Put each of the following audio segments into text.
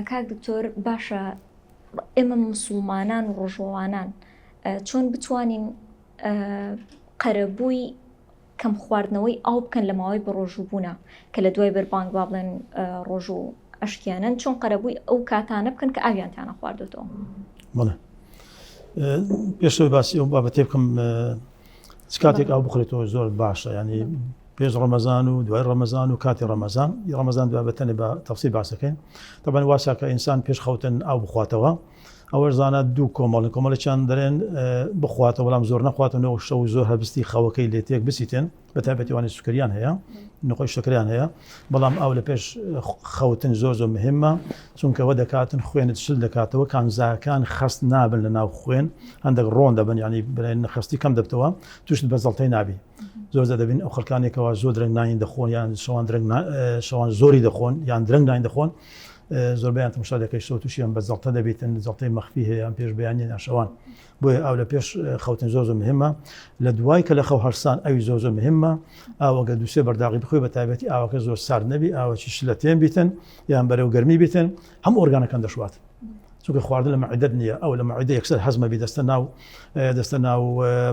کاک دکتۆر باشە ئێمە مسلمانان و ڕۆژەوانان چۆن بتوانین قەرەبووی کەم خواردنەوەی ئاو بکەن لە ماوەی بە ڕۆژووبوونە کە لە دوای بەربانگ با بڵێن ڕۆژ و ئەشتیانن چۆن قەرەبووی ئەو کاتانە بکەن کە ئاویانتانە خواردوێتەوە. بڵێ پێشەوەی باسی ئەو بابەتێ بکەم کاتێک ئاو بخورێتەوە زۆر باشە، ینی پێش ڕەمەزان و دوای ڕەمەزان و کاتی ڕەمەزان دوابەتەنێ بە تەفسیل باسەکەین. تەبەن واسە کە ئینسان پێش خەوتن ئاو بخواتەوە، ئەوە زانە دوو کۆمەڵێکیان دەرێن بخواتەوە، بەڵام زۆر نەخواتەوە شەو زۆر هەبستی خەوەکەی لێ تێک بسیتن، بە تایبەتیوانی سوکریان هەیە، نخۆی شکریان هەیە، بەڵام ئاو لە پێش خەوتن زۆر مهمە، چونکەوە دەکاتن خوێنت شل دەکاتەوە، کانزاکان خەست نابن لە ناو خوێن، هەندێک ڕۆن دەبن، ینی بڵێن خەستی کەم دەبتەوە، توشت بە زەڵتەی نابی. زۆر دەبین ئەو خەڵکانێکەوە زۆر درەنگ ناین دەخۆن، یان شەوان زۆری دەخۆن یان درەنگ ناین دەخۆن، زۆربیان تەماشا دەکەی شەو تووشیان بە زەڵتە دەبێتن، زەڵتەی مەخفی هەیە یان پێش بەیانی ناشەوان. بۆیە ئاو لە پێش خەوتن زۆر مهمە. لە دوای کە لە خەو هەرسان ئەوی زۆر مهمە، ئاوەگە دووسێ بەرداغی بخۆی بە تایبەتی ئاوەکە زۆر سارد نەبی، ئاوەکی شلە تێن بیتن یان بەرەو گەرمی بیتن، هەم ئۆرگانەکان دەشوات، چونکە خواردن لە مەعدەت نییە، ئەو لە مەعدە یەکسەر هەزمە بی دەستە ناو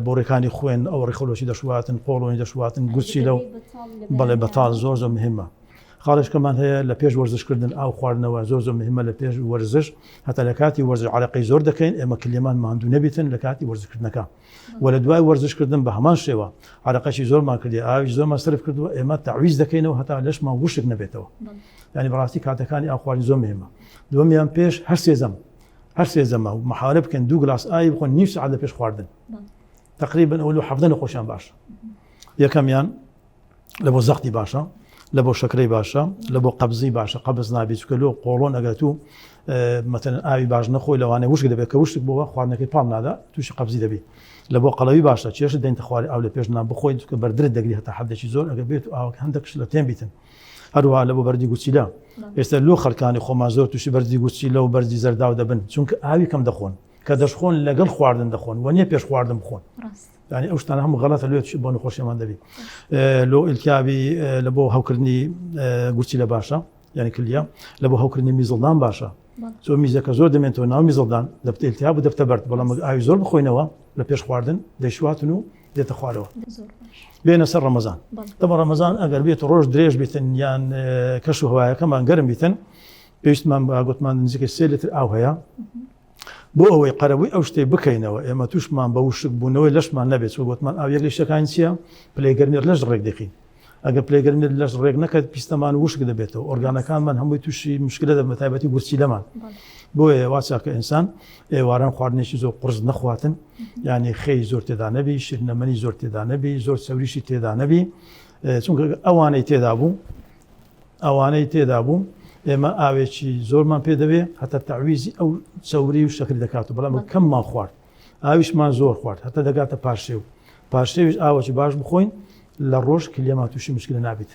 بۆڕێکانی خوێن، ئەو ڕێخەڵۆشی دەشواتن، قۆڵۆنی دەشواتن، گوچی لەو بەڵێ بەتاڵ زۆر مهمە. خاڵشکەمان هەیە لە پێش وەرزشکردن ئاو خواردنەوە زۆر مهمە، لە پێش وەرزش هەتا لە کاتی وەرزش عەرەقەی زۆر دەکەین، ئێمە کلێمان ماندوو نەبیتن لە کاتی وەرزشکردنەکە، و لە دوای وەرزشکردن بە هەمان شێوە عەرەقەشی زۆرمان کردی، ئاویش زۆرمان سرف کردووە، ئێمە تەعویز دەکەینەوە هەتا لەشمان وشک نەبێتەوە. ینی بەڕاستی کاتەکانی ئاو خواردن زۆر مهمە. دووەمیان پێش هەر سێ زەمە و محاولە بکەن 2 گلاس ئاوی بخۆن نیو سەعات لە پێش خواردن، تقریبا ئەوە 17 نەخۆشیان باشە. یەکەمیان لە بۆ زەختی باشە، لە بۆ شەکرەی باشە، لە بۆ قەبزی باشە، قەبز نابی، چونکە لۆ قۆڵۆن ئەگەر تو مەتەن ئاوی باش نەخۆی لەوانەیە وشک دەبێت کە وشک بۆەوە خواردنەکەی پاڵ نادا، تووشی قەبزی دەبی. لە بۆ قەڵەوی باشە، چێشت دێنتە خواری ئاو لە پێش نان بخۆی، چونکە بەردرت دەگری هەتا حەدێکی زۆر ئەگەر بێت و ئاوەکە هەندێکش لە تێن بیتن. هەروەها لە بۆ بەردی گوچیلە، ئێستا لۆ خەڵکانی خۆمان زۆر تووشی بەرزی گوچیلە و بەرزی زەرداو دەبن، چونکە ئاوی کەم دەخۆن، کە دەشخۆن لەگەڵ خواردن دەخۆن، وە نییە پێش خواردن بخۆن. ینی ئەو شتانە هەموو غەڵەتە لێ بۆ نەخۆشیمان دەبی. لۆ ئیلتیابی لە بۆ هەوکردنی گوچیلە باشە، ینی کلیە، لە بۆ هەوکردنی میزڵدان باشە، چۆ میزەکە زۆر دەمێنێتەوە ناو میزڵدان، دەبتە ئیلتیاب و دەبتە بەرد، بەڵام ئاوی زۆر بخۆینەوە لە پێش خواردن دەیشواتن و دێتە خوارەوە. بێنە سەر ڕەمەزان. دەبە ڕەمەزان ئەگەر بێت ڕۆژ درێژ بیتن یان کەش و هەوایەکەمان گەرم بیتن، پێویستمان گوتمان نزیکەی 3 لیتر ئاو هەیە، بۆ ئەوەی قەرەبووی ئەو شتەی بکەینەوە، ئێمە تووشمان بە وشک بوونەوەی لەشمان نەبێت، چۆ گوتمان ئاو یەک لە شتەکانی چییە؟ پلەیگەرمی لەش ڕێک دەخین. ئەگەر پلەیگەرمی لەش ڕێک نەکات پیستەمان وشک دەبێتەوە، ئۆرگانەکانمان هەمووی تووشی مشکلە دەبن، بە تایبەتی گورچیلەمان. بۆیە واسە کە ئینسان ئێواران خواردنێکی زۆر قورس نەخواتن، یعنی خێی زۆر تێدا نەبی، شیرنەمەنی زۆر تێدا نەبی، زۆر سەوریشی تێدا نەبی، چونکە ئەوانەی تێدا بوو ئێمە ئاوێکی زۆرمان پێ دەبێ، هەتا تەعویزی ئەو چەوری و شەکری دەکات، بەڵام کەممان خوارد، ئاویشمان زۆر خوارد، هەتا دەگاتە پاشێو، پاشێویش ئاوەکی باش بخۆین، لە ڕۆژ کلێمان تووشی مشکلە نابێت.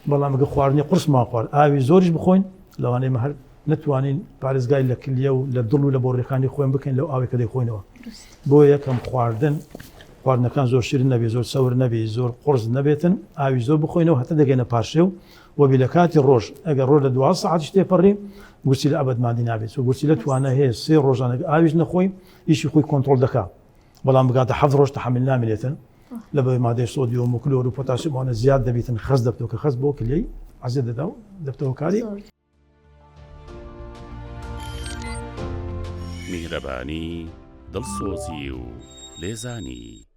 بەڵام ئەگە خواردنی قورسمان خوارد، ئاوی زۆریش بخۆین، لەوانەیە هەر نتوانین پارێزگای لە کلیە و لە دڵ و لە بۆڕێکانی خۆین بکەین لەو ئاوێکە دەیخۆینەوە. بۆ یەکەم خواردنەکان زۆر شیرن نەبێت، زۆر سەور نەبێت، زۆر قورس نەبێتن، ئاوی زۆر بخۆینەوە هەتا دەگەینە پاشێو، وەبی لە کاتی ڕۆژ ئەگەر ڕۆژ لە 12 ساعتیش تێپەڕی گورچیلە ئەبەدماندی نابێت، چۆ گورچیلە توانە هەیە 3 ڕۆژانە ئاویش نەخۆی ئیشی خۆی کۆنتڕۆڵ دەکات، بەڵام بگاتە 7 ڕۆژ تەحمل نامێنێتن، لە بەوەی مادەی سۆدیۆم و کلۆر و پۆتاسیۆمانە زیاد دەبێتن، خەست دەبتەوە، کە خەست بۆ کلەی عەزیز دەدا و دەبتەوە کاری میهرەبانی، دڵسۆزی و لێزانی.